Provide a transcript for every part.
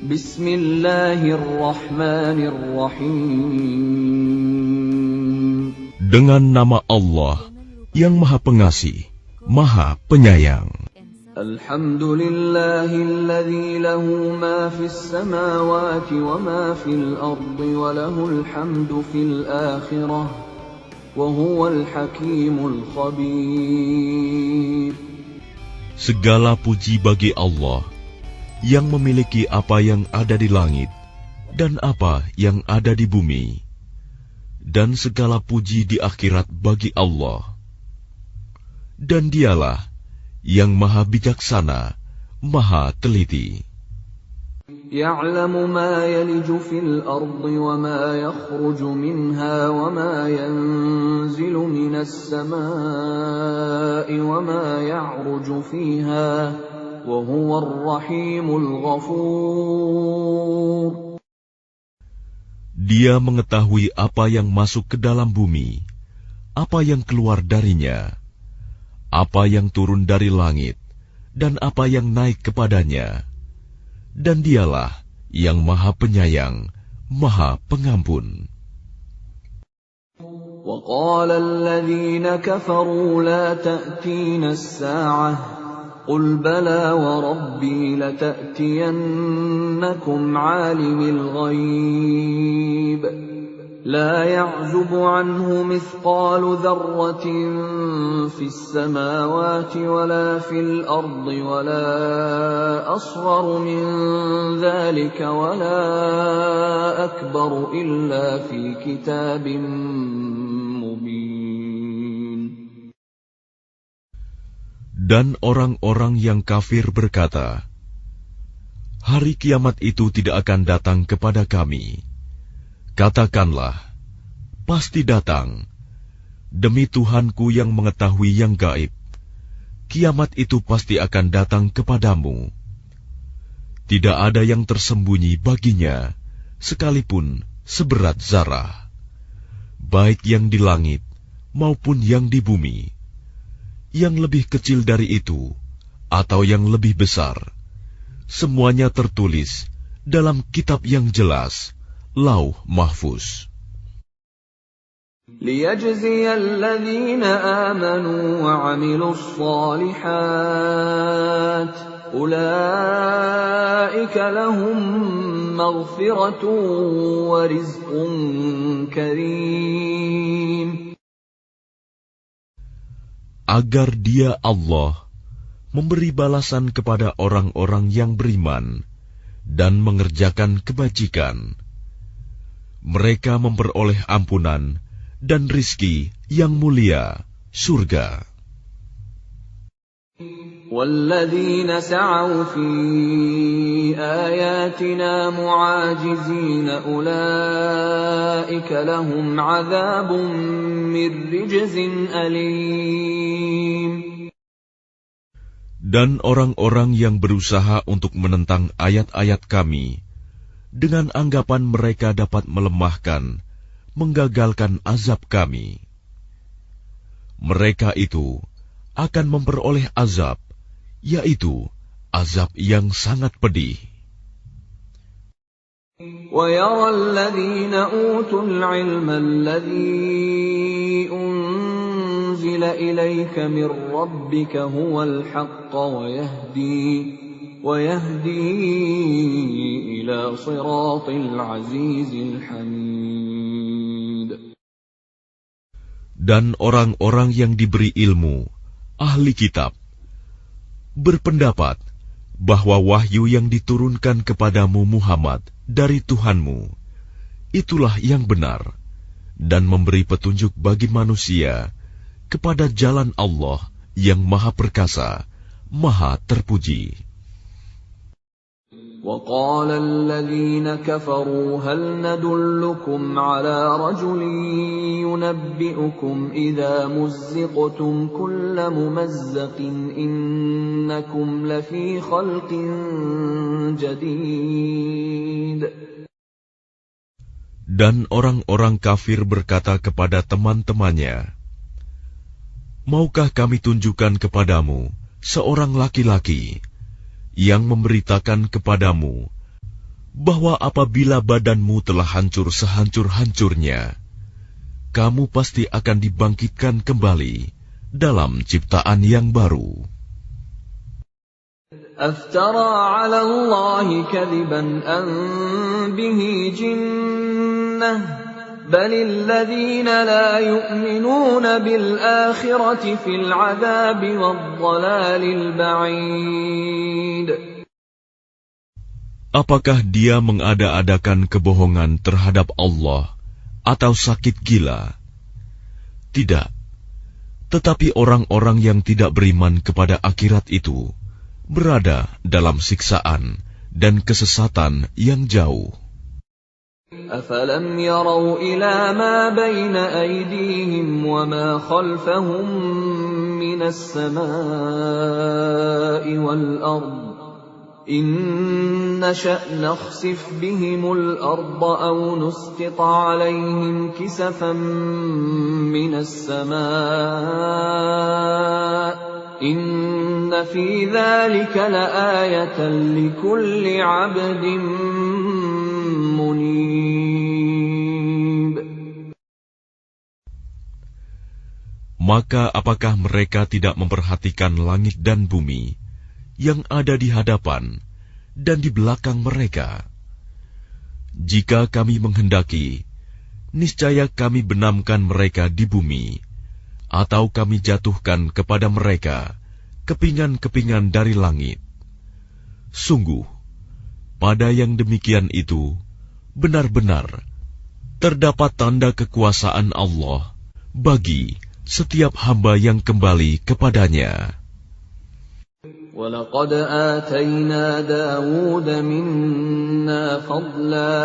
Bismillahirrahmanirrahim. Dengan nama Allah yang Maha Pengasih, Maha Penyayang. Alhamdulillahilladzi lahu ma fis samawati wa ma fil ardi wa lahul hamdu fil akhirah wa huwal hakimul khabir. Segala puji bagi Allah yang memiliki apa yang ada di langit dan apa yang ada di bumi, dan segala puji di akhirat bagi Allah. Dan Dialah yang Maha Bijaksana, Maha Teliti. Ya'lamu ma yaliju fil ardi wa ma yakhruju minha wa ma yanzilu minas samaa'i wa ma ya'ruju fiha wa huwar rahimul ghafur. Dia mengetahui apa yang masuk ke dalam bumi, apa yang keluar darinya, apa yang turun dari langit, dan apa yang naik kepadanya. Dan Dialah yang Maha Penyayang, Maha Pengampun. وَقَالَ الَّذِينَ كَفَرُوا لَا تَأْتِينَا السَّاعَةُ قُلْ بَلَى وَرَبِّي لَتَأْتِيَنَّكُمْ عَالِمِ الْغَيْبِ لَا يَعْزُبُ عَنْهُ مِثْقَالُ ذَرَّةٍ فِي السَّمَاوَاتِ وَلَا فِي الْأَرْضِ وَلَا أَصْغَرُ مِنْ ذَلِكَ وَلَا أَكْبَرُ إِلَّا فِي كِتَابٍ مُبِينٍ. Dan orang-orang yang kafir berkata, hari kiamat itu tidak akan datang kepada kami. Katakanlah, pasti datang. Demi Tuhanku yang mengetahui yang gaib, kiamat itu pasti akan datang kepadamu. Tidak ada yang tersembunyi baginya, sekalipun seberat zarah, baik yang di langit maupun yang di bumi. Yang lebih kecil dari itu, atau yang lebih besar, semuanya tertulis dalam kitab yang jelas, Lauh Mahfuz. لِيَجْزِيَ الَّذِينَ آمَنُوا وَعَمِلُوا الصَّالِحَاتِ أُولَئِكَ لَهُم مَّغْفِرَةٌ وَرِزْقٌ كَرِيمٌ. Agar Dia Allah memberi balasan kepada orang-orang yang beriman dan mengerjakan kebajikan. Mereka memperoleh ampunan dan rizki yang mulia, surga. وَالَّذِينَ سَعَوْا فِي آيَاتِنَا مُعَاجِزِينَ أُولَئِكَ لَهُمْ عَذَابٌ مِّن رِّجْزٍ أَلِيمٌ. Dan orang-orang yang berusaha untuk menentang ayat-ayat Kami, dengan anggapan mereka dapat melemahkan, menggagalkan azab Kami, mereka itu akan memperoleh azab, yaitu azab yang sangat pedih. وَيَرَى الَّذِينَ أُوتُوا الْعِلْمَ الَّذِي أُنزِلَ إِلَيْكَ مِن رَّبِّكَ هُوَ الْحَقَّ وَيَهْدِي إِلَى صِرَاطِ الْعَزِيزِ الْحَمِيدِ. Dan orang-orang yang diberi ilmu, ahli kitab, berpendapat bahwa wahyu yang diturunkan kepadamu Muhammad dari Tuhanmu, itulah yang benar, dan memberi petunjuk bagi manusia kepada jalan Allah yang Maha Perkasa, Maha Terpuji. وَقَالَ الَّذِينَ كَفَرُوا هَلْ نَدُلُّكُمْ عَلَى رَجُلٍ يُنَبِّئُكُمْ إِذَا مُزِّقْتُمْ كُلَّ مُمَزَّقٍ إِنَّكُمْ لَفِي خَلْقٍ جَدِيدٍ. Dan orang-orang kafir berkata kepada teman-temannya, maukah kami tunjukkan kepadamu seorang laki-laki yang memberitakan kepadamu bahwa apabila badanmu telah hancur sehancur-hancurnya, kamu pasti akan dibangkitkan kembali dalam ciptaan yang baru. أفترى على الله كذبا أم به جنة بل الذين لا يؤمنون بالآخرة في العذاب والضلال البعيد. Apakah dia mengada-adakan kebohongan terhadap Allah atau sakit gila? Tidak. Tetapi orang-orang yang tidak beriman kepada akhirat itu berada dalam siksaan dan kesesatan yang jauh. أَفَلَمْ يَرَوْا إِلَى مَا بَيْنَ أَيْدِيهِمْ وَمَا خَلْفَهُمْ مِنَ السَّمَاءِ وَالْأَرْضِ إِنْ نَشَأْ نَخْسِفْ بِهِمُ الْأَرْضَ أَوْ نُسْقِطْ عَلَيْهِمْ كِسَفًا مِنَ السَّمَاءِ إِنَّ فِي ذَلِكَ لَآيَةً لِكُلِّ عَبْدٍ munib. Maka apakah mereka tidak memperhatikan langit dan bumi yang ada di hadapan dan di belakang mereka? Jika kami menghendaki, niscaya kami benamkan mereka di bumi, atau kami jatuhkan kepada mereka kepingan-kepingan dari langit. Sungguh, pada yang demikian itu benar-benar terdapat tanda kekuasaan Allah bagi setiap hamba yang kembali kepadanya. وَلَقَدْ آتَيْنَا دَاوُودَ مِنَّا فَضْلًا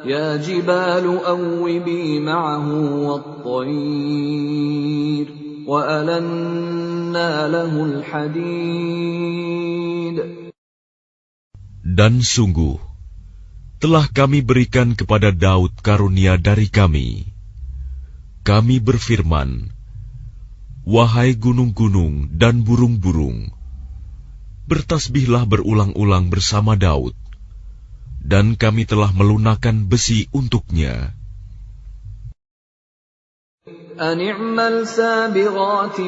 يَا جِبَالُ أَوِّبِي مَعَهُ وَالطَّيْرَ وَأَلَنَّا لَهُ الْحَدِيدَ. Dan sungguh, telah kami berikan kepada Daud karunia dari kami. Kami berfirman, wahai gunung-gunung dan burung-burung, bertasbihlah berulang-ulang bersama Daud, dan kami telah melunakkan besi untuknya. أَنِ اعْمَلْ سَابِغَاتٍ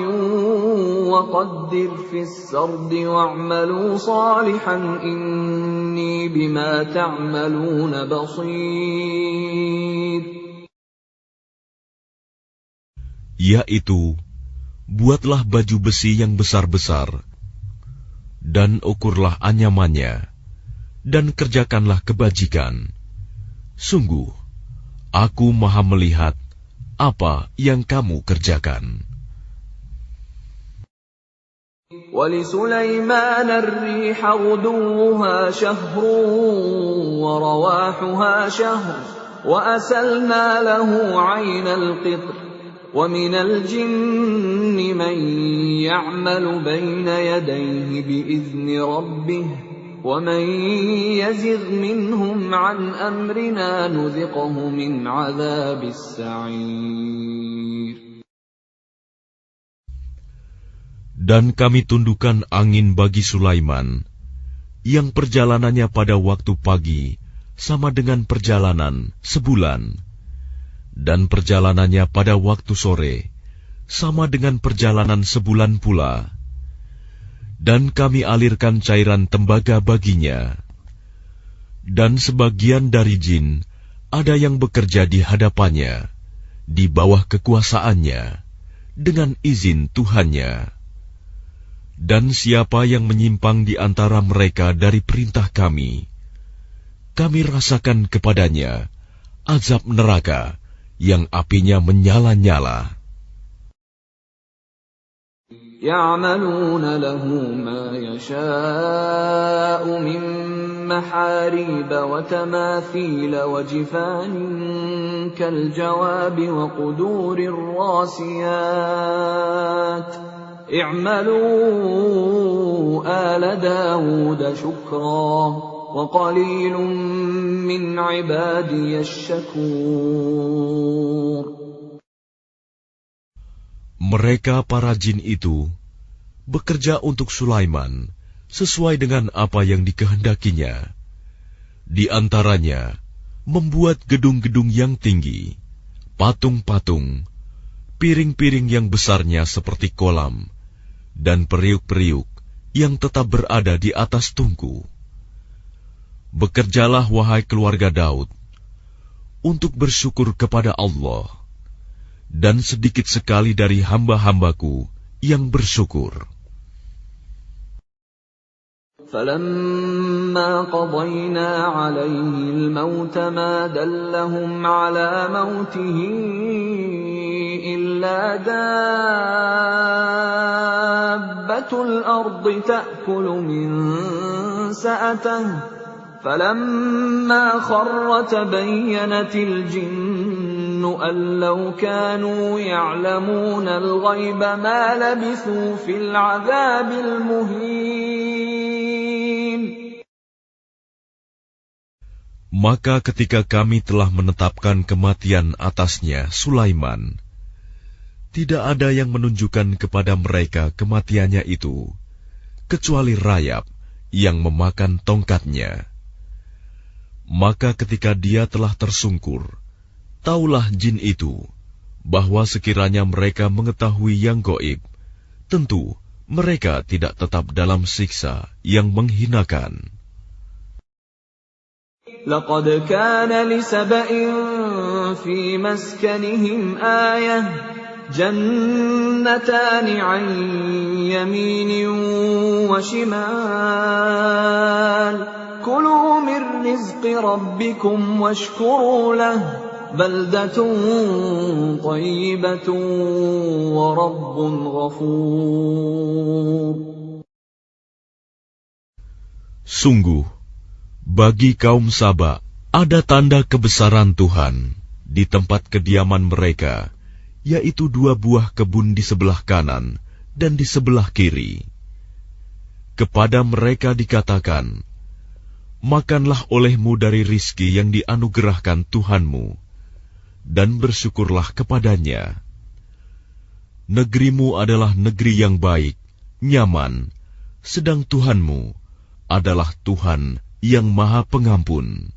وَقَدِّرْ فِي السَّرْدِ وَاعْمَلُوا صَالِحًا إِنِّي بِمَا تَعْمَلُونَ بَصِيرٌ. Yaitu, buatlah baju besi yang besar-besar, dan ukurlah anyamannya, dan kerjakanlah kebajikan. Sungguh, aku maha melihat apa yang kamu kerjakan. وَلِسُلَيْمَانَ الرِّيحَ غُدُوُّهَا شَهْرٌ وَرَوَاحُهَا شَهْرٌ وَأَسَلْنَا لَهُ عَيْنَ الْقِطْرِ وَمِنَ الْجِنِّ مَن يَعْمَلُ بَيْنَ يَدَيْهِ بِإِذْنِ رَبِّهِ وَمَن يَزِغْ مِنْهُمْ عَنْ أَمْرِنَا نُذِقْهُ مِنْ عَذَابِ السَّعِيرِ. Dan kami tundukkan angin bagi Sulaiman, yang perjalanannya pada waktu pagi sama dengan perjalanan sebulan, dan perjalanannya pada waktu sore sama dengan perjalanan sebulan pula. Dan kami alirkan cairan tembaga baginya. Dan sebagian dari jin ada yang bekerja di hadapannya, di bawah kekuasaannya, dengan izin Tuhannya. Dan siapa yang menyimpang di antara mereka dari perintah kami, kami rasakan kepadanya azab neraka yang apinya menyala-nyala. يَعْمَلُونَ لَهُ مَا يَشَاءُ مِن مَّحَارِيبَ وَتَمَاثِيلَ وَجِفَانٍ كَالْجَوَابِ وَقُدُورٍ رَّاسِيَاتٍ اعْمَلُوا آلَ دَاوُودَ شُكْرًا وَقَلِيلٌ مِّنْ عِبَادِيَ الشَّكُورُ. Mereka para jin itu bekerja untuk Sulaiman sesuai dengan apa yang dikehendakinya, Di antaranya membuat gedung-gedung yang tinggi, patung-patung, piring-piring yang besarnya seperti kolam, dan periuk-periuk yang tetap berada di atas tungku. Bekerjalah wahai keluarga Daud, untuk bersyukur kepada Allah, dan sedikit sekali dari hamba-hambaku yang bersyukur. فَلَمَّا قَضَيْنَا عَلَيْهِ الْمَوْتَ مَا دَلَّهُمْ عَلَى مَوْتِهِ إِلَّا دَابَّةُ الْأَرْضِ تَأْكُلُ مِنْ سَأَتَهُ فَلَمَّا خَرَّ تَبَيَّنَتِ الْجِنُّ أَنْ لَوْ كَانُوا يَعْلَمُونَ الْغَيْبَ مَا لَبِثُوا فِي الْعَذَابِ الْمُهِينِ. Maka ketika kami telah menetapkan kematian atasnya Sulaiman, tidak ada yang menunjukkan kepada mereka kematiannya itu, kecuali rayap yang memakan tongkatnya. Maka ketika dia telah tersungkur, taulah jin itu, bahwa sekiranya mereka mengetahui yang gaib, tentu mereka tidak tetap dalam siksa yang menghinakan. لَقَدْ كَانَ لِسَبَإٍ فِي مَسْكَنِهِمْ آيَةٌ جَنَّتَانِ عَنْ يَمِينٍ وَشِمَالٍ كُلُوا مِنْ رِزْقِ رَبِّكُمْ وَاشْكُرُوا لَهُ بَلْدَةٌ طَيِّبَةٌ وَرَبٌّ غَفُورٌ. Sungguh, bagi kaum Saba ada tanda kebesaran Tuhan di tempat kediaman mereka, yaitu 2 buah kebun di sebelah kanan dan di sebelah kiri. Kepada mereka dikatakan, makanlah olehmu dari rizki yang dianugerahkan Tuhanmu, dan bersyukurlah kepadanya. Negerimu adalah negeri yang baik, nyaman, sedang Tuhanmu adalah Tuhan yang Maha Pengampun.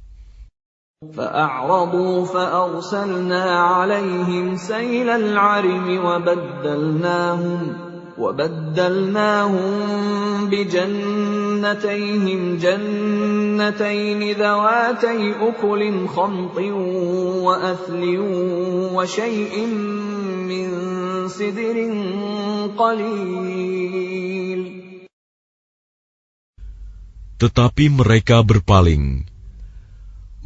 فَأَعْرَضُوا فَأَرْسَلْنَا عَلَيْهِمْ سَيْلَ الْعَرِمِ وَبَدَّلْنَاهُمْ بِجَنَّتَيْهِمْ جَنَّتَيْنِ ذَوَاتَيْ أُكُلٍ خَمْطٍ وَأَثْلٍ وَشَيْءٍ مِّن سِدْرٍ قَلِيلٍ. Tetapi mereka berpaling,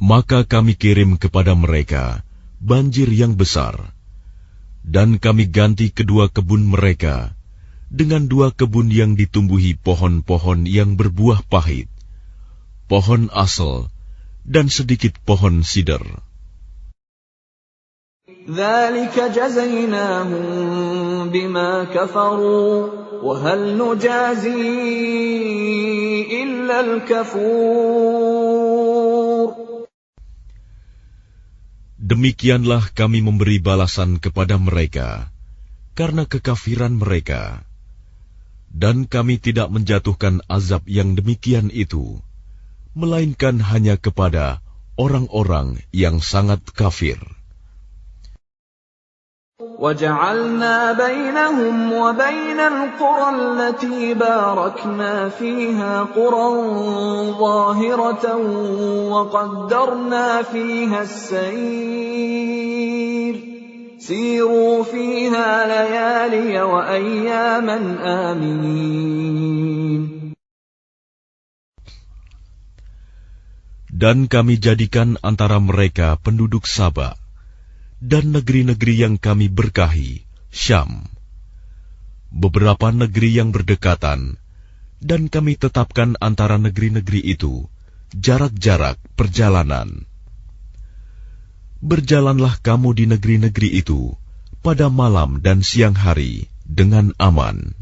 maka kami kirim kepada mereka banjir yang besar, dan kami ganti kedua kebun mereka dengan 2 kebun yang ditumbuhi pohon-pohon yang berbuah pahit, pohon asal, dan sedikit pohon sider. ذَلِكَ جَزَيْنَاهُمْ بِمَا كَفَرُوا وَهَلْ نُجَازِي إِلَّا الْكَفُورَ. Demikianlah kami memberi balasan kepada mereka karena kekafiran mereka, dan kami tidak menjatuhkan azab yang demikian itu, melainkan hanya kepada orang-orang yang sangat kafir. وَجَعَلْنَا بَيْنَهُمْ وَبَيْنَ الْقُرَى الَّتِي بَارَكْنَا فِيهَا قُرًى ظَاهِرَةً وَقَدَّرْنَا فِيهَا السَّيْرَ سِيرُوا فِيهَا لَيَالِيَ وَأَيَّامًا آمِنِينَ. Dan kami jadikan antara mereka penduduk Saba dan negeri-negeri yang kami berkahi, Syam, beberapa negeri yang berdekatan, dan kami tetapkan antara negeri-negeri itu jarak-jarak perjalanan. Berjalanlah kamu di negeri-negeri itu pada malam dan siang hari dengan aman.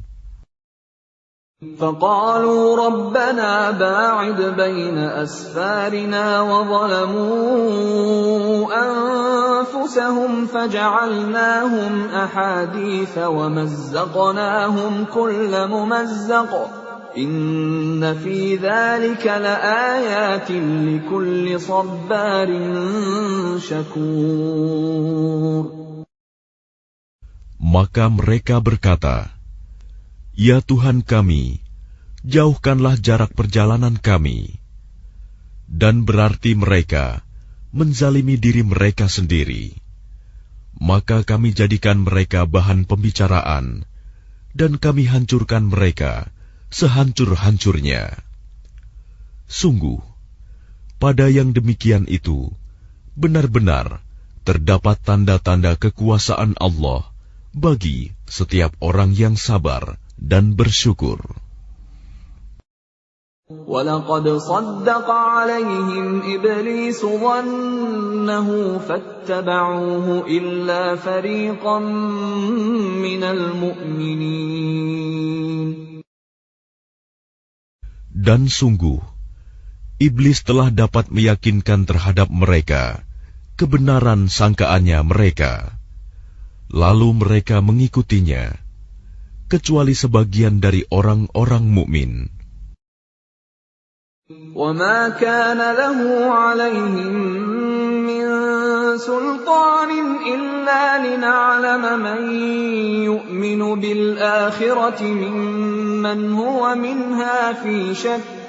فَقَالُوا رَبَّنَا بَاعِدْ بَيْنَ أَسْفَارِنَا وَظَلَمُوا أَنفُسَهُمْ فَجَعَلْنَاهُمْ أَحَادِيثَ وَمَزَّقْنَاهُمْ كُلَّ مُمَزَّقٍ إِنَّ فِي ذَلِكَ لَآيَاتٍ لِكُلِّ صَبَّارٍ شَكُورٍ. Maka mereka berkata, "Ya Tuhan kami, jauhkanlah jarak perjalanan kami." Dan berarti mereka menzalimi diri mereka sendiri. Maka kami jadikan mereka bahan pembicaraan, dan kami hancurkan mereka sehancur-hancurnya. Sungguh, pada yang demikian itu, benar-benar terdapat tanda-tanda kekuasaan Allah bagi setiap orang yang sabar dan bersyukur. وَلَقَدْ صَدَّقَ عَلَيْهِمْ إِبْلِيسُ ظَنَّهُ فَاتَّبَعُوهُ إِلَّا فَرِيقًا مِّنَ الْمُؤْمِنِينَ. Dan sungguh, iblis telah dapat meyakinkan terhadap mereka kebenaran sangkaannya mereka. Lalu mereka mengikutinya, kecuali sebagian dari orang-orang mukmin. وَمَا كَانَ لَهُ عَلَيْهِم مِّن سُلْطَانٍ إِلَّا لِنَعْلَمَ مَن يُؤْمِنُ بِالْآخِرَةِ مِمَّنْ هُوَ مِنْهَا فِي شَكٍّ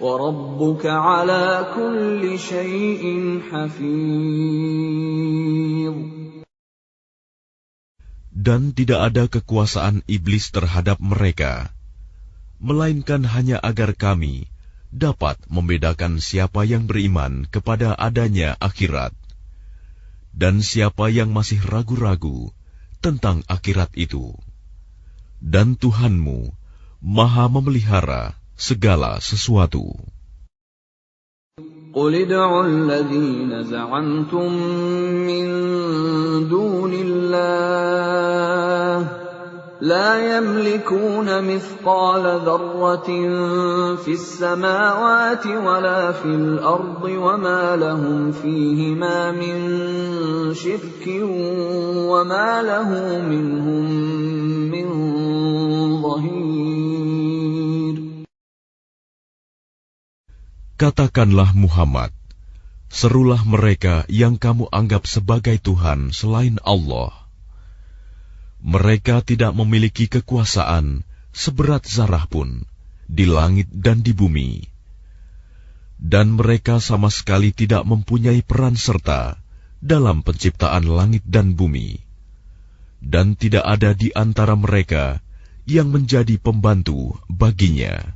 وَرَبُّكَ عَلَى كُلِّ شَيْءٍ حَفِيظٌ. Dan tidak ada kekuasaan iblis terhadap mereka, melainkan hanya agar kami dapat membedakan siapa yang beriman kepada adanya akhirat, dan siapa yang masih ragu-ragu tentang akhirat itu. Dan Tuhanmu Maha memelihara segala sesuatu. قُلِ ادْعُوا الَّذِينَ زَعَمْتُم مِّن دُونِ اللَّهِ لَا يَمْلِكُونَ مِثْقَالَ ذَرَّةٍ فِي السَّمَاوَاتِ وَلَا فِي الْأَرْضِ وَمَا لَهُمْ فِيهِمَا مِن شِرْكٍ وَمَا لَهُ مِنْهُم مِّن ظَهِيرٍ. Katakanlah Muhammad, serulah mereka yang kamu anggap sebagai Tuhan selain Allah. Mereka tidak memiliki kekuasaan seberat zarah pun di langit dan di bumi. Dan mereka sama sekali tidak mempunyai peran serta dalam penciptaan langit dan bumi. Dan tidak ada di antara mereka yang menjadi pembantu baginya.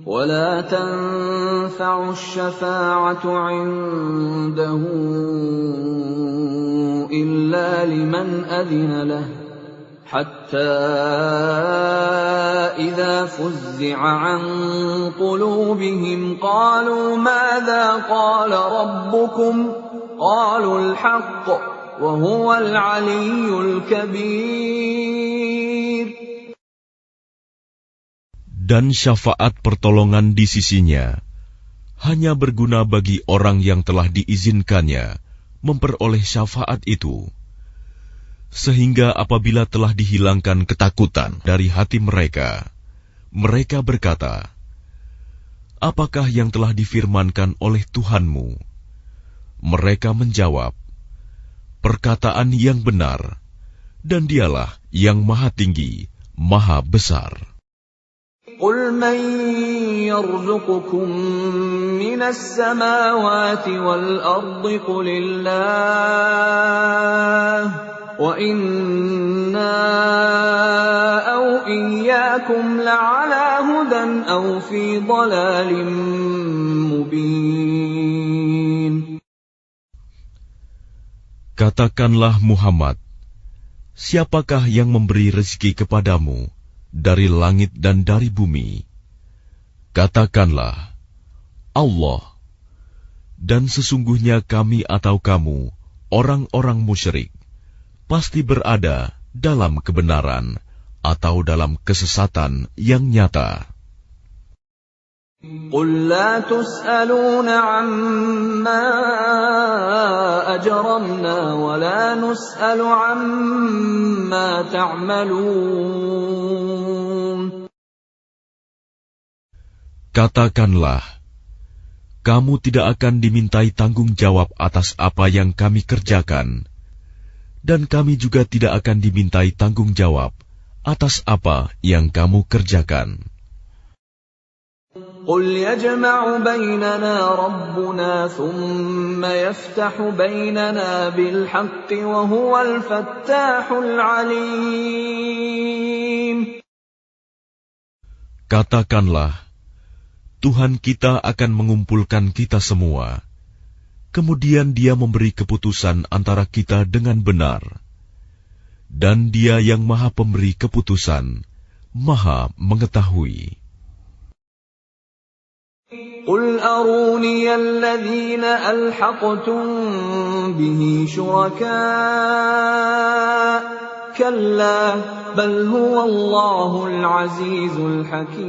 وَلَا تَنفَعُ الشَّفَاعَةُ عِندَهُ إِلَّا لِمَنْ أَذِنَ لَهُ حَتَّى إِذَا فُزِّعَ عَنْ قُلُوبِهِمْ قَالُوا مَاذَا قَالَ رَبُّكُمْ قَالُوا الْحَقَّ وَهُوَ الْعَلِيُّ الْكَبِيرُ. Dan syafaat pertolongan di sisinya hanya berguna bagi orang yang telah diizinkannya memperoleh syafaat itu, sehingga apabila telah dihilangkan ketakutan dari hati mereka, mereka berkata, "Apakah yang telah difirmankan oleh Tuhanmu?" Mereka menjawab, "Perkataan yang benar, dan Dialah yang Maha Tinggi, Maha Besar." قُلْ مَنْ يَرْزُقُكُمْ مِنَ السَّمَاوَاتِ وَالْأَرْضِ قُلِ اللَّهُ وَإِنَّا أَوْ إِيَّاكُمْ لَعَلَى هُدًى أَوْ فِي ضَلَالٍ مُبِينٍ. Katakanlah Muhammad, siapakah yang memberi rezeki kepadamu dari langit dan dari bumi? Katakanlah, Allah. Dan sesungguhnya kami atau kamu, orang-orang musyrik, pasti berada dalam kebenaran atau dalam kesesatan yang nyata. قُلْ لَا تُسْأَلُونَ عَمَّا أَجْرَمْنَا وَلَا نُسْأَلُ عَمَّا تَعْمَلُونَ. Katakanlah, kamu tidak akan dimintai tanggung jawab atas apa yang kami kerjakan, dan kami juga tidak akan dimintai tanggung jawab atas apa yang kamu kerjakan. قُلْ يَجْمَعُ بَيْنَنَا رَبُّنَا ثُمَّ يَفْتَحُ بَيْنَنَا بِالْحَقِّ وَهُوَ الْفَتَّاحُ الْعَلِيمُ. Katakanlah, Tuhan kita akan mengumpulkan kita semua, kemudian Dia memberi keputusan antara kita dengan benar, dan Dia yang Maha Pemberi keputusan, Maha Mengetahui. قُلْ أَرُونِيَ الَّذِينَ أَلْحَقْتُم بِهِ شُرَكَاءَ كَلَّا بَلْ هُوَ اللَّهُ الْعَزِيزُ الْحَكِيمُ.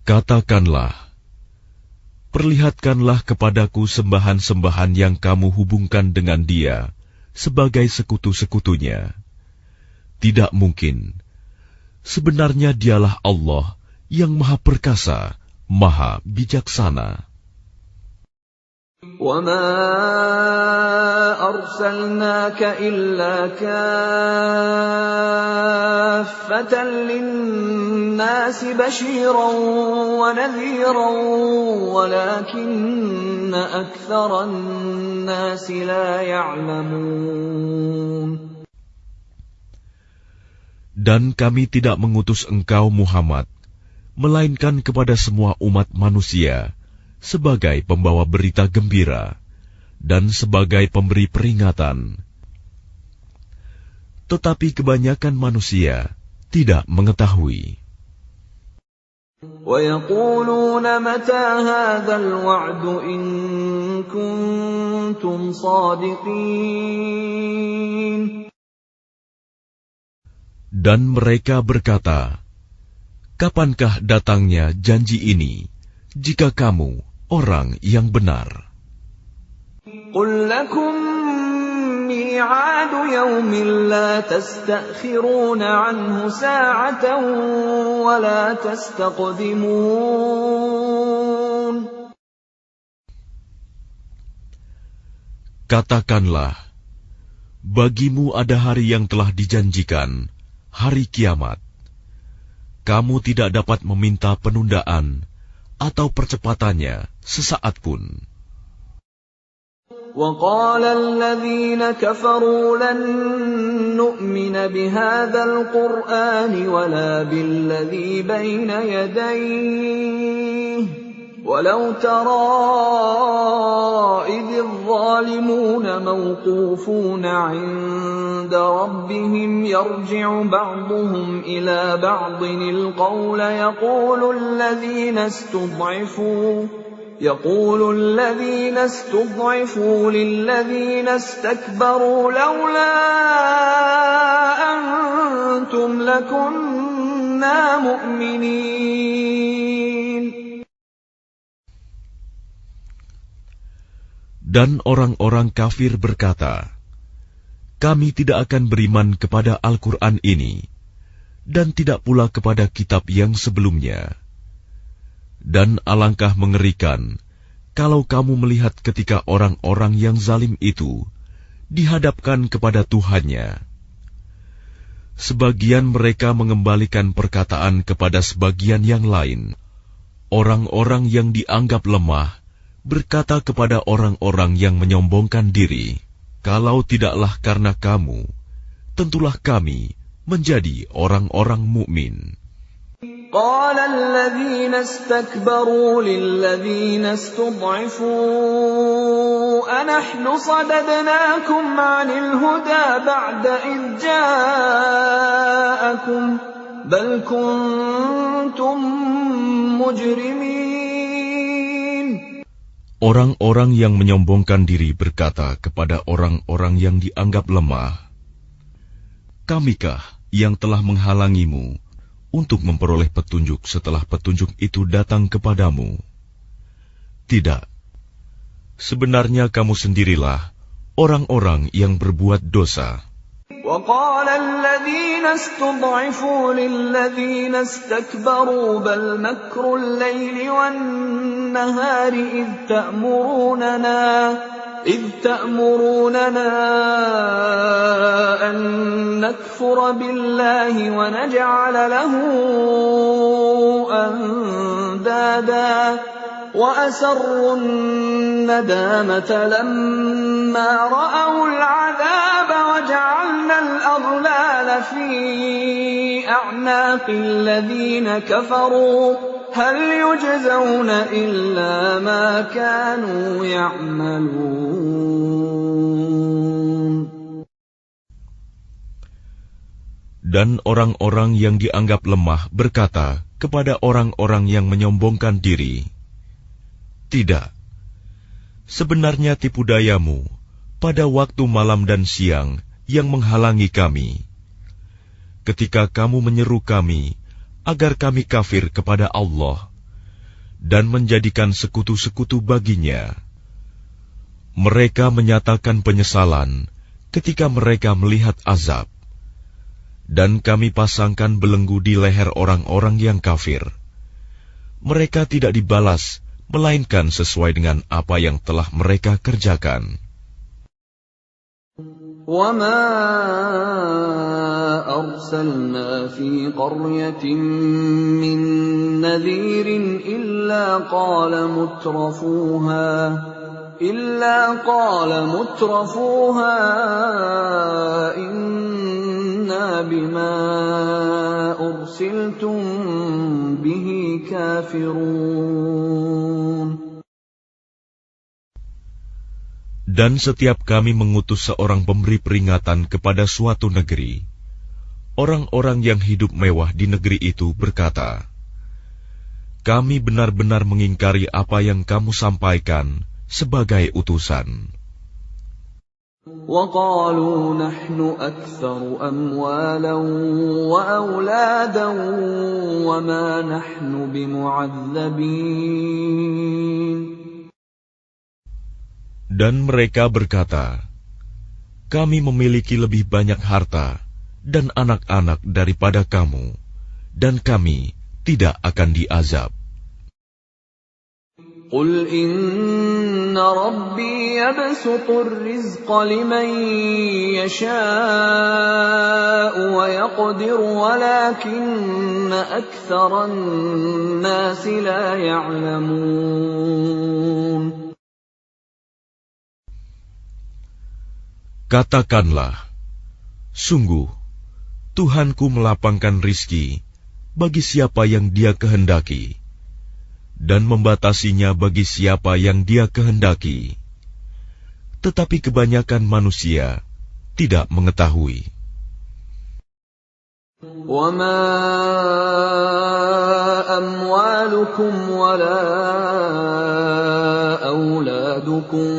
Katakanlah, perlihatkanlah kepadaku sembahan-sembahan yang kamu hubungkan dengan Dia sebagai sekutu-sekutunya. Tidak mungkin. Sebenarnya Dialah Allah yang Maha Perkasa, Maha Bijaksana. وَمَا أَرْسَلْنَاكَ إِلَّا كَافَّةً لِلنَّاسِ بَشِيرًا وَنَذِيرًا وَلَكِنَّ أَكْثَرَ النَّاسِ لَا يَعْلَمُونَ. Dan kami tidak mengutus engkau Muhammad, melainkan kepada semua umat manusia, sebagai pembawa berita gembira, dan sebagai pemberi peringatan. Tetapi kebanyakan manusia tidak mengetahui. وَيَقُولُونَ مَتَى هَذَا الْوَعْدُ إِن كُنتُمْ صَادِقِينَ. Dan mereka berkata, kapankah datangnya janji ini, jika kamu orang yang benar? قُل لَّكُم مِّيعَادُ يَوْمٍ لَّا تَسْتَأْخِرُونَ عَنْهُ سَاعَةً وَلَا تَسْتَقْدِمُونَ. Katakanlah, bagimu ada hari yang telah dijanjikan, hari kiamat. Kamu tidak dapat meminta penundaan atau percepatannya sesaat pun. وَقَالَ الَّذِينَ كَفَرُوا لَن نُّؤْمِنَ بِهَذَا الْقُرْآنِ وَلَا بِالَّذِي بَيْنَ يَدَيْهِ وَلَوْ تَرَىٰ إِذِ الظَّالِمُونَ موقوفون عند ربهم يرجع بعضهم إلى بعض القول يقول الذين استضعفوا للذين استكبروا لولا أنتم لكنا مؤمنين. Dan orang-orang kafir berkata, kami tidak akan beriman kepada Al-Quran ini, dan tidak pula kepada kitab yang sebelumnya. Dan alangkah mengerikan, kalau kamu melihat ketika orang-orang yang zalim itu dihadapkan kepada Tuhannya. Sebagian mereka mengembalikan perkataan kepada sebagian yang lain. Orang-orang yang dianggap lemah berkata kepada orang-orang yang menyombongkan diri, kalau tidaklah karena kamu, tentulah kami menjadi orang-orang mukmin. قال الذين استكبروا للذين استضعفوا أنحن صددناكم عن الهدى بعد إذ جاءكم بل كنتم مجرمين. Orang-orang yang menyombongkan diri berkata kepada orang-orang yang dianggap lemah, kamikah yang telah menghalangimu untuk memperoleh petunjuk setelah petunjuk itu datang kepadamu? Tidak. Sebenarnya kamu sendirilah orang-orang yang berbuat dosa. وقال الذين استضعفوا للذين استكبروا بل مكر الليل والنهار إذ تأمروننا أن نكفر بالله ونجعل له أندادا وأسروا الندامة لما رأوا العذاب وجعلنا الأغلال في أعناق الذين كفروا هل يجزون إلا ما كانوا يعملون. Dan orang-orang yang dianggap lemah berkata kepada orang-orang yang menyombongkan diri, "Tidak, sebenarnya tipu dayamu pada waktu malam dan siang yang menghalangi kami. Ketika kamu menyeru kami agar kami kafir kepada Allah dan menjadikan sekutu-sekutu baginya, mereka menyatakan penyesalan ketika mereka melihat azab. Dan kami pasangkan belenggu di leher orang-orang yang kafir. Mereka tidak dibalas, melainkan sesuai dengan apa yang telah mereka kerjakan." وَمَا أَرْسَلْنَا فِي قَرْيَةٍ مِّن نَّذِيرٍ إِلَّا قَالَ مُتْرَفُوهَا إِنَّا بِمَا أُرْسِلْتُم بِهِ كَافِرُونَ. Dan setiap kami mengutus seorang pemberi peringatan kepada suatu negeri, orang-orang yang hidup mewah di negeri itu berkata, "Kami benar-benar mengingkari apa yang kamu sampaikan sebagai utusan." وَقَالُوا نَحْنُ أَكْثَرُ أَمْوَالًا وَأَوْلَادًا وَمَا نَحْنُ بِمُعَذَّبِينَ. Dan mereka berkata, "Kami memiliki lebih banyak harta dan anak-anak daripada kamu, dan kami tidak akan diazab." قُلْ إِنَّ رَبِّي يَبْسُطُ الرِّزْقَ لِمَن يَشَاءُ وَيَقْدِرُ وَلَكِنَّ أَكْثَرَ النَّاسِ لَا يَعْلَمُونَ. Katakanlah, sungguh, Tuhanku melapangkan rizki bagi siapa yang Dia kehendaki, dan membatasinya bagi siapa yang Dia kehendaki. Tetapi kebanyakan manusia tidak mengetahui. وَمَا أَمْوَالُكُمْ وَلَا أَوْلَادُكُمْ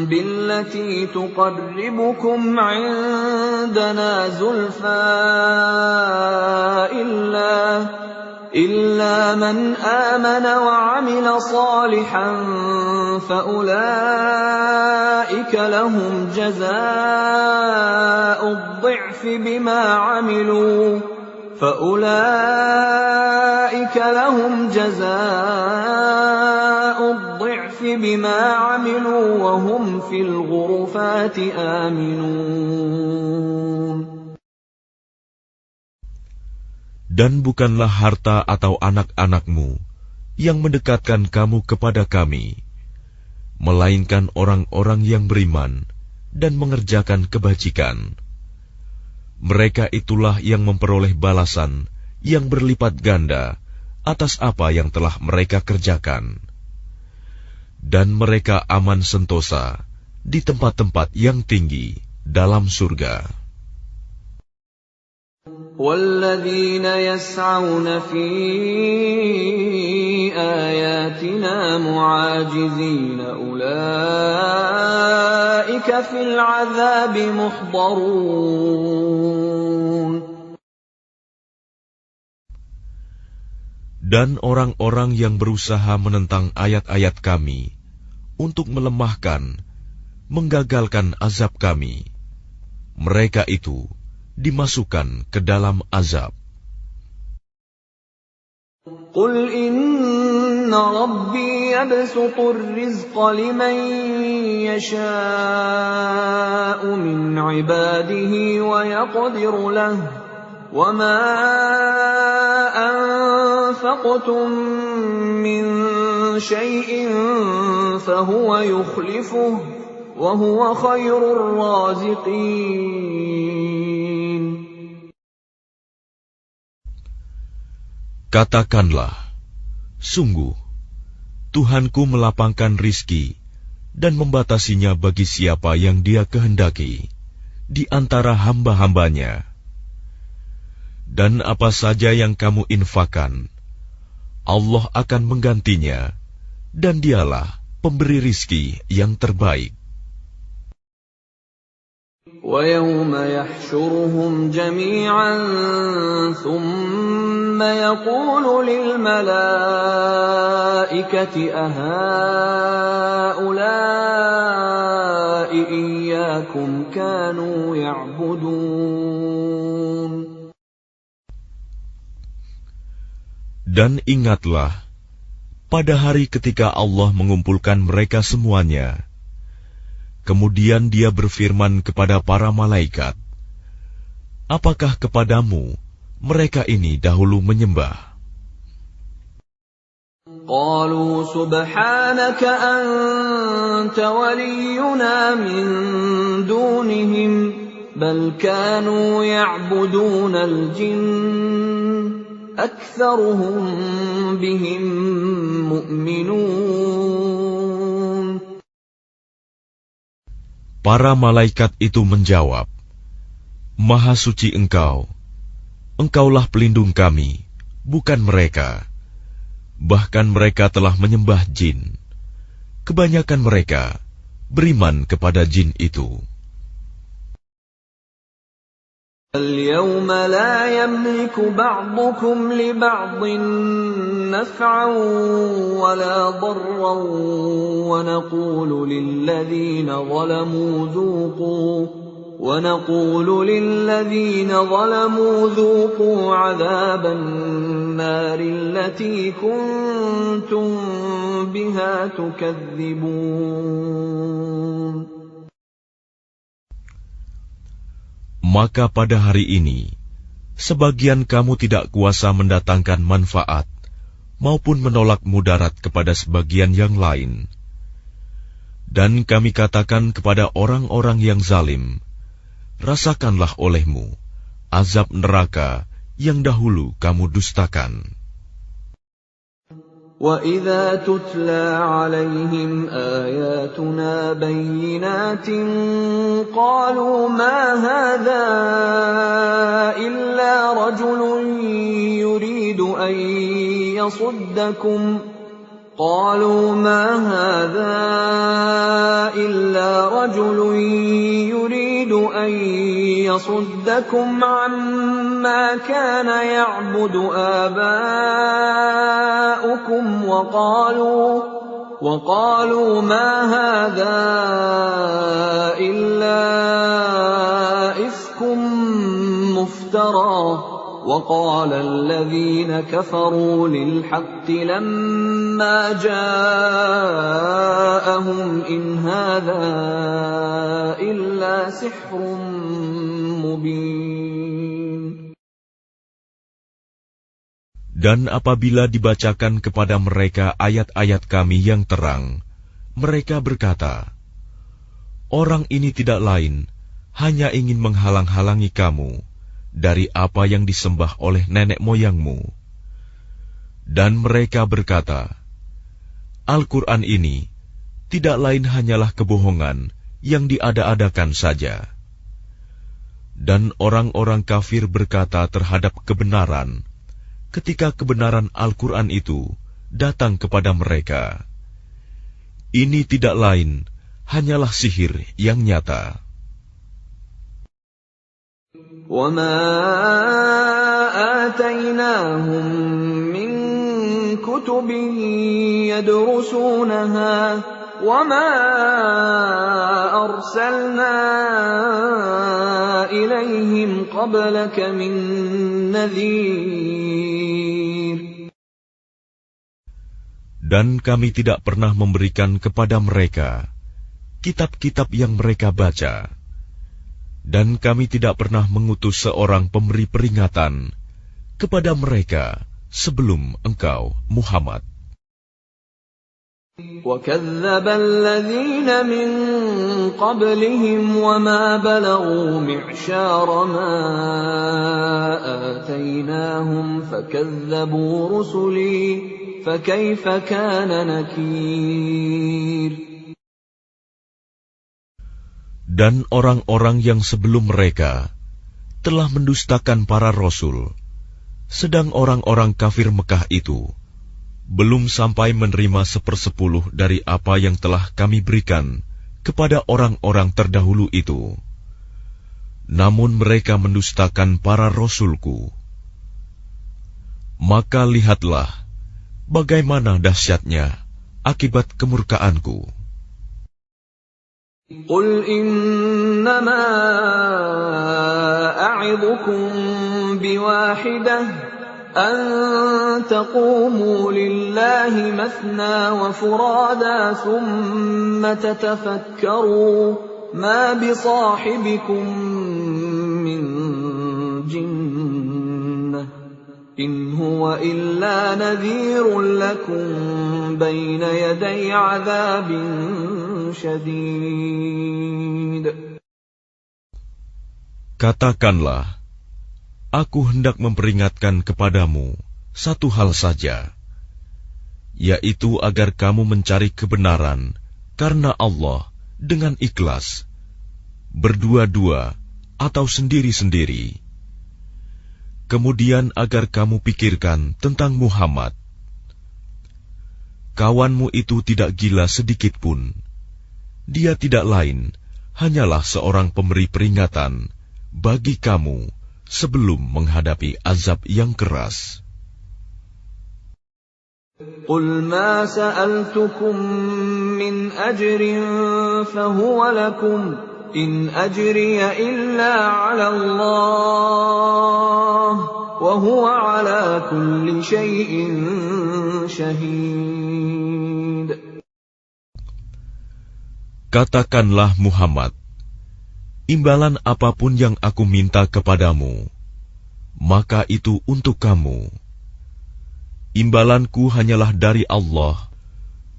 بِالَّتِي تُقَرِّبُكُمْ عِندَنَا زُلْفَىٰ إِلَّا مَنْ آمَنَ وَعَمِلَ صَالِحًا فَأُولَٰئِكَ لَهُمْ جَزَاءُ الضِّعْفِ بِمَا عَمِلُوا وَهُمْ فِي الْغُرُفَاتِ آمِنُونَ. Dan bukanlah harta atau anak-anakmu yang mendekatkan kamu kepada kami, melainkan orang-orang yang beriman dan mengerjakan kebajikan. Mereka itulah yang memperoleh balasan yang berlipat ganda atas apa yang telah mereka kerjakan. Dan mereka aman sentosa di tempat-tempat yang tinggi dalam surga. وَالَّذِينَ يَسْعَوْنَ فِي آيَاتِنَا مُعَاجِزِينَ أُولَٰئِكَ فِي الْعَذَابِ مُحْضَرُونَ. Dan orang-orang yang berusaha menentang ayat-ayat kami untuk melemahkan, menggagalkan azab kami, mereka itu dimasukkan ke dalam azab. Qul inna rabbi yabsutur rizqa liman yasha'u min ibadihi wa yaqdiru lahu wa ma anfaqtum min shay'in fahuwa yukhlifuhu wa huwa khairur raziqin. Katakanlah, sungguh, Tuhanku melapangkan rizki dan membatasinya bagi siapa yang Dia kehendaki di antara hamba-hambanya. Dan apa saja yang kamu infakkan, Allah akan menggantinya, dan Dialah pemberi rizki yang terbaik. وَيَوْمَ يَحْشُرُهُمْ جَمِيعًا ثُمَّ يَقُولُ لِلْمَلَائِكَةِ أَهَؤُلَاءِ إِيَّاكُمْ كَانُوا يَعْبُدُونَ. Dan ingatlah, pada hari ketika Allah mengumpulkan mereka semuanya, kemudian Dia berfirman kepada para malaikat, apakah kepadamu mereka ini dahulu menyembah? قالوا سبحانك أنت ولينا من دونهم بل كانوا يعبدون الجن أكثرهم بهم مؤمنون. Para malaikat itu menjawab, Maha suci Engkau, Engkaulah pelindung kami, bukan mereka. Bahkan mereka telah menyembah jin. Kebanyakan mereka beriman kepada jin itu. اليوم لا يملك بعضكم لبعض نفعا ولا ضرا ونقول للذين ظلموا ذوقوا عذاب النار التي كنتم بها تكذبون. Maka pada hari ini, sebagian kamu tidak kuasa mendatangkan manfaat maupun menolak mudarat kepada sebagian yang lain. Dan kami katakan kepada orang-orang yang zalim, rasakanlah olehmu azab neraka yang dahulu kamu dustakan. وَإِذَا تُتْلَى عَلَيْهِمْ آيَاتُنَا بَيِّنَاتٍ قَالُوا مَا هَذَا إِلَّا رَجُلٌ يُرِيدُ أَن يَصُدَّكُمْ عَمَّا كَانَ يَعْبُدُ آبَاؤُكُمْ وَقَالُوا مَا هَذَا إِلَّا إِفْكٌ مُفْتَرًى وَقَالَ الَّذِينَ كَفَرُوا لِلْحَقِّ لَمَّا جَاءَهُمْ إِنْ هَذَا إِلَّا سِحْرٌ مُبِينٌ. Dan apabila dibacakan kepada mereka ayat-ayat kami yang terang, mereka berkata, orang ini tidak lain, hanya ingin menghalang-halangi kamu dari apa yang disembah oleh nenek moyangmu. Dan mereka berkata, Al-Quran ini tidak lain hanyalah kebohongan yang diada-adakan saja. Dan orang-orang kafir berkata terhadap kebenaran, ketika kebenaran Al-Quran itu datang kepada mereka, ini tidak lain hanyalah sihir yang nyata. وَمَا آتَيْنَاهُمْ مِنْ كُتُبٍ يَدْرُسُونَهَا وَمَا أَرْسَلْنَا إِلَيْهِمْ قَبْلَكَ مِن نَّذِيرٍ. Dan kami tidak pernah memberikan kepada mereka kitab-kitab yang mereka baca, dan kami tidak pernah mengutus seorang pemberi peringatan kepada mereka sebelum engkau, Muhammad. وَكَذَّبَ الَّذِينَ مِن قَبْلِهِمْ وَمَا بَلَغُوا مِعْشَارَ مَا آتَيْنَاهُمْ فَكَذَّبُوا رُسُلِي فَكَيْفَ كَانَ نَكِيرِ. Dan orang-orang yang sebelum mereka telah mendustakan para rasul, sedang orang-orang kafir Mekah itu belum sampai menerima 1/10 dari apa yang telah kami berikan kepada orang-orang terdahulu itu. Namun mereka mendustakan para rasulku. Maka lihatlah bagaimana dahsyatnya akibat kemurkaanku. قُلْ إِنَّمَا أَعِظُكُم بِوَاحِدَةٍ أَن تَقُومُوا لِلَّهِ مَثْنَىٰ وَفُرَادَىٰ ثُمَّ تَتَفَكَّرُوا مَا بِصَاحِبِكُم مِّن جِنَّةٍ إِنْ هُوَ إِلَّا نَذِيرٌ لَّكُم بَيْنَ يَدَيْ عَذَابٍ شَدِيدٍ. Katakanlah, aku hendak memperingatkan kepadamu satu hal saja, yaitu agar kamu mencari kebenaran karena Allah dengan ikhlas, berdua-dua atau sendiri-sendiri. Kemudian agar kamu pikirkan tentang Muhammad. Kawanmu itu tidak gila sedikit pun. Dia tidak lain, hanyalah seorang pemberi peringatan bagi kamu sebelum menghadapi azab yang keras. قُلْ مَا سَأَلْتُكُم مِّنْ أَجْرٍ فَهُوَ لَكُمْ إِنْ أَجْرِيَ إِلَّا عَلَى اللَّهِ وَهُوَ عَلَى كُلِّ شَيْءٍ شَهِيدٌ. Katakanlah Muhammad, imbalan apapun yang aku minta kepadamu, maka itu untuk kamu. Imbalanku hanyalah dari Allah,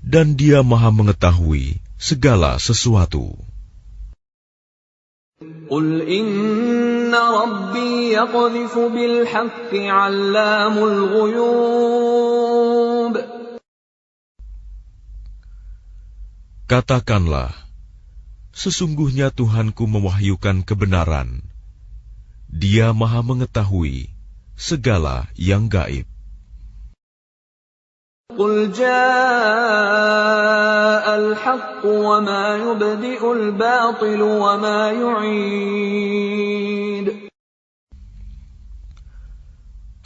dan Dia Maha mengetahui segala sesuatu. قُلْ إِنَّ رَبِّي يَقْذِفُ بِالْحَقِّ عَلَّامُ الْغُيُوبِ. Katakanlah, sesungguhnya Tuhanku mewahyukan kebenaran. Dia Maha mengetahui segala yang gaib. قُلْ جَاءَ الْحَقُّ وَمَا يُبْدِئُ الْبَاطِلُ وَمَا يُعِيدُ.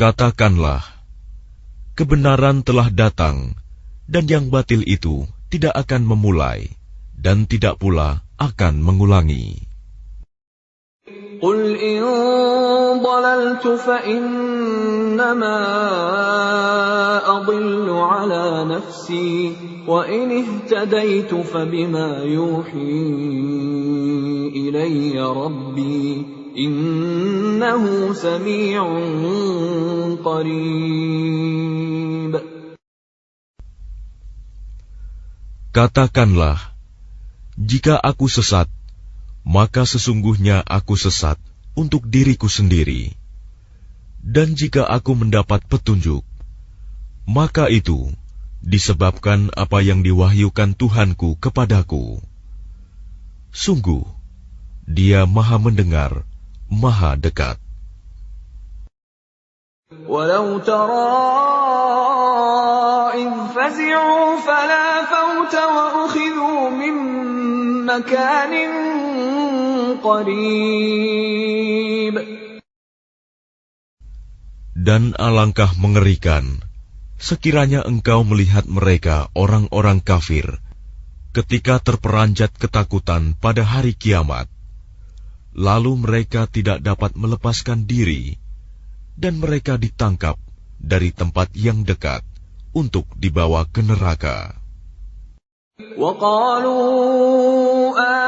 Katakanlah, kebenaran telah datang, dan yang batil itu tidak akan memulai, dan tidak pula akan mengulangi. قُلْ إِن ضَلَلْتُ فَإِنَّمَا أَضِلُّ عَلَى نَفْسِي وَإِنِ اهْتَدَيْتُ فَبِمَا يُوحِي إِلَيَّ رَبِّي إِنَّهُ سَمِيعٌ قَرِيبٌ. Katakanlah, jika aku sesat, maka sesungguhnya aku sesat untuk diriku sendiri. Dan jika aku mendapat petunjuk, maka itu disebabkan apa yang diwahyukan Tuhanku kepadaku. Sungguh, Dia Maha mendengar, Maha dekat. وَلَوْ تَرَىٰ إِذْ فَزِعُوا فَلَا فَوْتَ وَأُخِذُوا مِن مَّكَانٍ قَرِيبٍ. Dan alangkah mengerikan sekiranya engkau melihat mereka orang-orang kafir ketika terperanjat ketakutan pada hari kiamat, lalu mereka tidak dapat melepaskan diri, dan mereka ditangkap dari tempat yang dekat untuk dibawa ke neraka. وَقَالُوا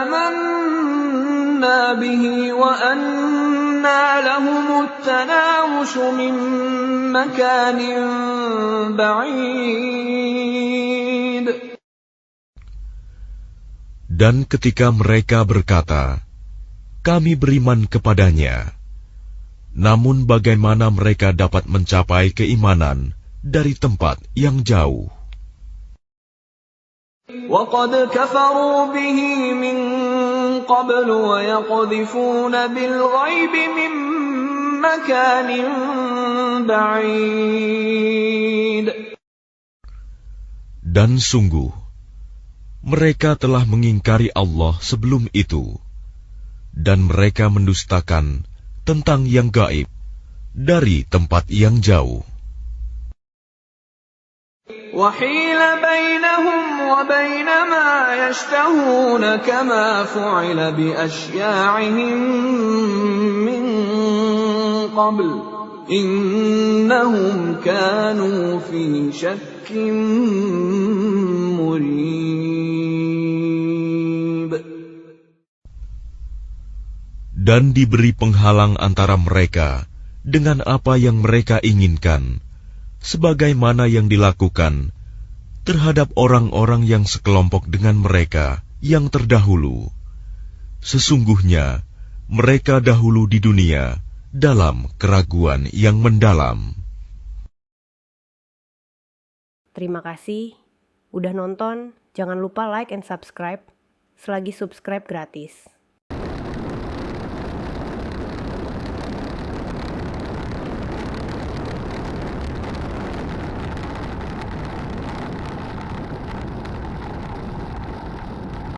آمَنَّا بِهِ وَأَنَّى لَهُمُ التَّنَاوُشُ مِن مَّكَانٍ بَعِيدٍ. Dan ketika mereka berkata, "Kami beriman kepadanya," namun bagaimana mereka dapat mencapai keimanan dari tempat yang jauh? وَقَدْ كَفَرُوا بِهِ مِن قَبْلُ وَيَقْذِفُونَ بِالْغَيْبِ مِن مَّكَانٍ بَعِيدٍ. Dan sungguh, mereka telah mengingkari Allah sebelum itu, dan mereka mendustakan tentang yang gaib dari tempat yang jauh. وَحِيلَ بَيْنَهُمْ وَبَيْنَ مَا يَشْتَهُونَ كَمَا فُعِلَ بِأَشْيَاعِهِم مِّن قَبْلُ إِنَّهُمْ كَانُوا فِي شَكٍّ مُّرِيبٍ. Dan diberi penghalang antara mereka dengan apa yang mereka inginkan, sebagaimana yang dilakukan terhadap orang-orang yang sekelompok dengan mereka yang terdahulu. Sesungguhnya mereka dahulu di dunia dalam keraguan yang mendalam. Terima kasih udah nonton. Jangan lupa like and subscribe. Selagi subscribe gratis.